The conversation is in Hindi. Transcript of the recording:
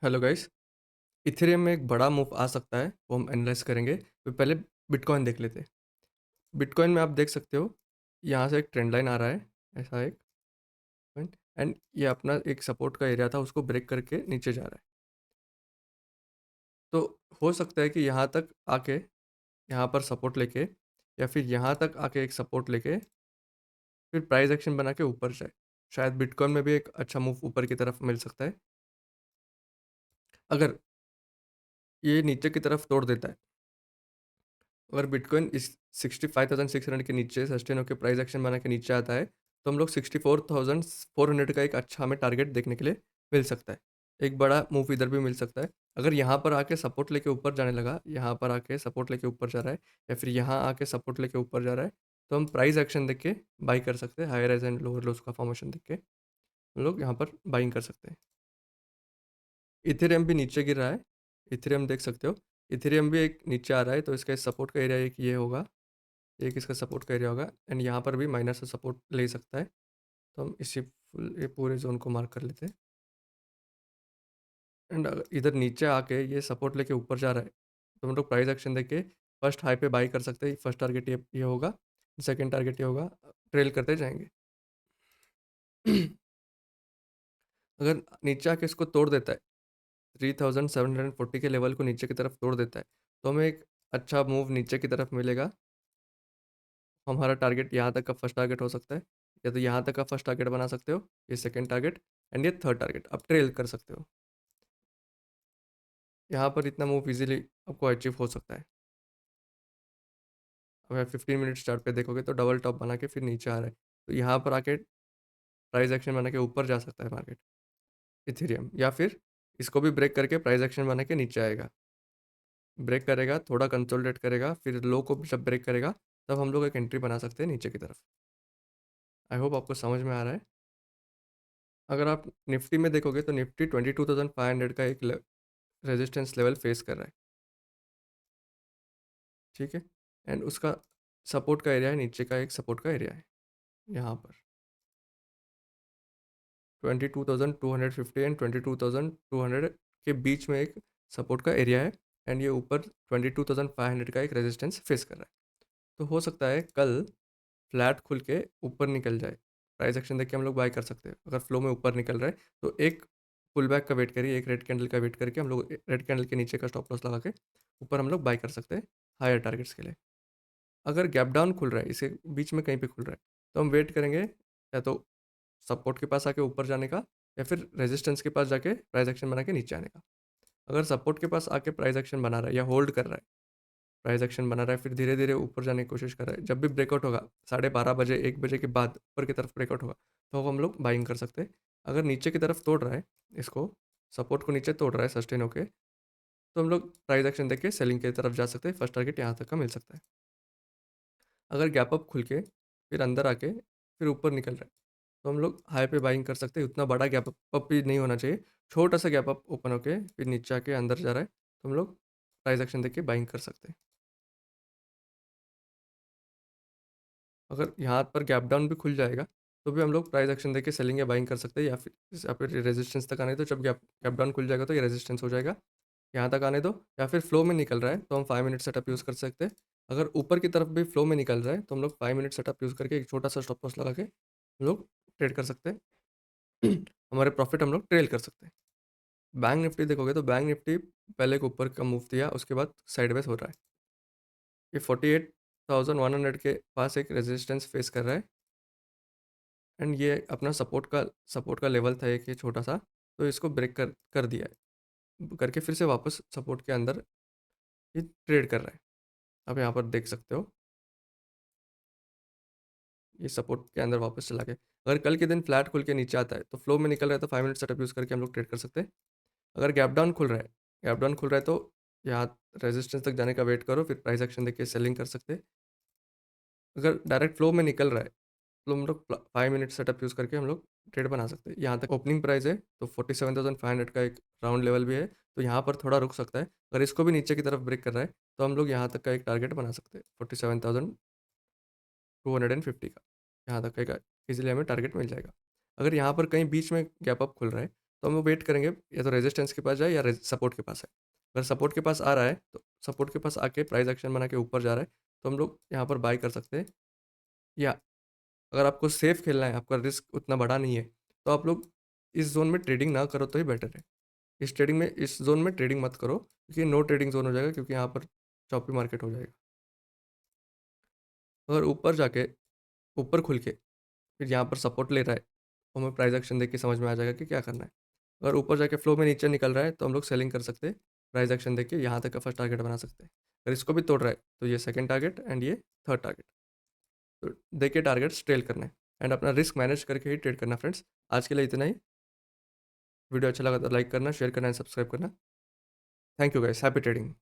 Hello guys. इथेरियम में एक बड़ा मूव आ सकता है, वो हम एनालाइज करेंगे। तो पहले बिटकॉइन देख लेते हैं। बिटकॉइन में आप देख सकते हो, यहाँ से एक ट्रेंड लाइन आ रहा है, ऐसा एक पॉइंट, एंड ये अपना एक सपोर्ट का एरिया था, उसको ब्रेक करके नीचे जा रहा है। तो हो सकता है कि यहाँ तक आके, यहाँ पर सपोर्ट लेके, या फिर यहाँ तक आके एक सपोर्ट लेके फिर प्राइस एक्शन बना के ऊपर जाए। शायद बिटकॉइन में भी एक अच्छा मूव ऊपर की तरफ मिल सकता है। अगर ये नीचे की तरफ तोड़ देता है, अगर बिटकॉइन इस 65,600 के नीचे सस्टेन होकर प्राइस एक्शन बना के नीचे आता है, तो हम लोग 64,400 का एक अच्छा हमें टारगेट देखने के लिए मिल सकता है। एक बड़ा मूव इधर भी मिल सकता है। अगर यहाँ पर आके सपोर्ट लेके ऊपर जाने लगा, यहाँ पर आके सपोर्ट लेके ऊपर जा रहा है, या फिर यहाँ आके सपोर्ट लेके ऊपर जा रहा है, तो हम प्राइस एक्शन देख के बाई कर सकते हैं। Higher highs and lower lows का फॉर्मेशन देख के हम लोग यहाँ पर बाइंग कर सकते हैं। इथेरियम भी नीचे गिर रहा है, इथेरियम देख सकते हो। इथेरियम भी एक नीचे आ रहा है, तो इसका सपोर्ट का एरिया एक ये होगा, एक इसका सपोर्ट का एरिया होगा, एंड यहाँ पर भी माइनर से सपोर्ट ले सकता है। तो हम इसी ये पूरे जोन को मार्क कर लेते हैं। एंड इधर नीचे आके ये सपोर्ट लेके ऊपर जा रहा है, तो हम लोग प्राइस एक्शन देके फर्स्ट हाई पे बाई कर सकते हैं। फर्स्ट टारगेट ये होगा, सेकंड टारगेट ये होगा, ट्रेल करते जाएंगे। अगर नीचे आके इसको तोड़ देता है, 3,740 के लेवल को नीचे की तरफ तोड़ देता है, तो हमें एक अच्छा मूव नीचे की तरफ मिलेगा। हमारा टारगेट यहाँ तक का फर्स्ट टारगेट हो सकता है, या तो यहाँ तक का फर्स्ट टारगेट बना सकते हो, ये सेकंड टारगेट, एंड ये थर्ड टारगेट आप ट्रेल कर सकते हो। यहाँ पर इतना मूव इजीली आपको अचीव हो सकता है। अगर 15 मिनट चार्ट पे देखोगे तो डबल टॉप बना के फिर नीचे आ रहा है, तो यहाँ पर आके प्राइस एक्शन बना के ऊपर जा सकता है मार्केट, इथेरियम, या फिर इसको भी ब्रेक करके प्राइस एक्शन बना के नीचे आएगा। ब्रेक करेगा, थोड़ा कंसोलिडेट करेगा, फिर लो को जब ब्रेक करेगा, तब हम लोग एक एंट्री बना सकते हैं नीचे की तरफ। आई होप आपको समझ में आ रहा है। अगर आप निफ्टी में देखोगे तो निफ्टी 22,500 का एक रेजिस्टेंस लेवल फेस कर रहा है, ठीक है। एंड उसका सपोर्ट का एरिया है, नीचे का एक सपोर्ट का एरिया है यहाँ पर 22,250 एंड 22,200 के बीच में एक सपोर्ट का एरिया है, एंड ये ऊपर 22,500 का एक रेजिस्टेंस फेस कर रहा है। तो हो सकता है कल फ्लैट खुल के ऊपर निकल जाए। प्राइस एक्शन देख के हम लोग बाय कर सकते हैं। अगर फ्लो में ऊपर निकल रहा है, तो एक पुल बैक का वेट करिए, एक रेड कैंडल का वेट करके हम लोग रेड कैंडल के नीचे का स्टॉप लॉस लगा के ऊपर हम लोग बाय कर सकते हैं हायर टारगेट्स के लिए। अगर गैप डाउन खुल रहा है, इसे बीच में कहीं पे खुल रहा है, तो हम वेट करेंगे, या तो सपोर्ट के पास आके ऊपर जाने का, या फिर रेजिस्टेंस के पास जाके प्राइस एक्शन बना के नीचे आने का। अगर सपोर्ट के पास आके प्राइस एक्शन बना रहा है या होल्ड कर रहा है, प्राइस एक्शन बना रहा है, फिर धीरे धीरे ऊपर जाने की कोशिश कर रहा है, जब भी ब्रेकआउट होगा 12:30 बजे 1 बजे के बाद ऊपर की तरफ ब्रेकआउट होगा, तो हम लोग बाइंग कर सकते हैं। अगर नीचे की तरफ तोड़ रहा है, इसको सपोर्ट को नीचे तोड़ रहा है सस्टेन होके, तो हम लोग प्राइस एक्शन देख के सेलिंग की तरफ जा सकते हैं। फर्स्ट टारगेट यहाँ तक का मिल सकता है। अगर गैप अप खुल के फिर अंदर आके फिर ऊपर निकल रहा है, तो हम लोग हाई पे बाइंग कर सकते हैं। उतना बड़ा गैप अप भी नहीं होना चाहिए, छोटा सा गैप अप ओपन होके फिर नीचे आके अंदर जा रहा है, तो हम लोग प्राइस एक्शन देख के बाइंग कर सकते हैं। अगर यहाँ पर गैप डाउन भी खुल जाएगा, तो भी हम लोग प्राइस एक्शन देके सेलिंग या बाइंग कर सकते हैं, या फिर रेजिस्टेंस तक आने दो। जब गैप गैप डाउन खुल जाएगा तो ये रेजिस्टेंस हो जाएगा, यहाँ तक आने दो। या फिर फ्लो में निकल रहा है, तो हम 5 मिनट सेटअप यूज़ कर सकते हैं। अगर ऊपर की तरफ भी फ्लो में निकल रहा है, तो हम लोग 5 मिनट सेटअप यूज़ करके एक छोटा सा स्टॉप लॉस लगा के हम लोग ट्रेड कर सकते हैं। हमारे प्रॉफिट हम लोग ट्रेल कर सकते हैं। बैंक निफ्टी देखोगे तो बैंक निफ्टी पहले एक ऊपर का मूव दिया, उसके बाद साइडवेज हो रहा है। ये 48,100 के पास एक रेजिस्टेंस फेस कर रहा है, एंड ये अपना सपोर्ट का लेवल था एक ये छोटा सा, तो इसको ब्रेक कर कर दिया है, करके फिर से वापस सपोर्ट के अंदर ये ट्रेड कर रहा है। आप यहाँ पर देख सकते हो, ये सपोर्ट के अंदर वापस चला गया। अगर कल के दिन फ्लैट खुल के नीचे आता है, तो फ्लो में निकल रहा है, तो 5 मिनट सेटअप यूज़ करके हम लोग ट्रेड कर सकते हैं। अगर गैप डाउन खुल रहा है, गैप डाउन खुल रहा है, तो यहाँ रेजिस्टेंस तक जाने का वेट करो, फिर प्राइस एक्शन देख के सेलिंग कर सकते हैं। अगर डायरेक्ट फ्लो में निकल रहा है, तो हम लोग 5 मिनट सेटअप यूज़ करके हम लोग ट्रेड बना सकते हैं। यहाँ तक ओपनिंग प्राइस है, तो 47,500 का एक राउंड लेवल भी है, तो यहाँ पर थोड़ा रुक सकता है। अगर इसको भी नीचे की तरफ ब्रेक कर रहा है, तो हम लोग यहाँ तक का एक टारगेट बना सकते हैं 47,250 का। यहाँ तक का एक इजीली हमें टारगेट मिल जाएगा। अगर यहाँ पर कहीं बीच में गैप अप खुल रहा है, तो हम लोग वेट करेंगे या तो रेजिस्टेंस के पास जाए या सपोर्ट के पास है। अगर सपोर्ट के पास आ रहा है तो सपोर्ट के पास आके प्राइस एक्शन बना के ऊपर जा रहा है तो हम लोग यहाँ पर बाय कर सकते हैं। या अगर आपको सेफ खेलना है, आपका रिस्क उतना बड़ा नहीं है, तो आप लोग इस जोन में ट्रेडिंग ना करो तो ही बेटर है। इस जोन में ट्रेडिंग मत करो क्योंकि नो ट्रेडिंग जोन हो जाएगा, क्योंकि यहाँ पर चॉपी मार्केट हो जाएगा। अगर ऊपर जाके ऊपर खुल के फिर यहाँ पर सपोर्ट ले रहा है तो हमें प्राइस एक्शन देख के समझ में आ जाएगा कि क्या करना है। अगर ऊपर जाके फ्लो में नीचे निकल रहा है तो हम लोग सेलिंग कर सकते हैं, प्राइस एक्शन देख के यहाँ तक का फर्स्ट टारगेट बना सकते हैं। अगर इसको भी तोड़ रहा है तो ये सेकंड टारगेट एंड ये थर्ड टारगेट। तो देख के टारगेट्स ट्रेल करना है एंड अपना रिस्क मैनेज करके ही ट्रेड करना। फ्रेंड्स, आज के लिए इतना ही। वीडियो अच्छा लगा तो लाइक करना, शेयर करना एंड सब्सक्राइब करना। Thank you guys, happy trading.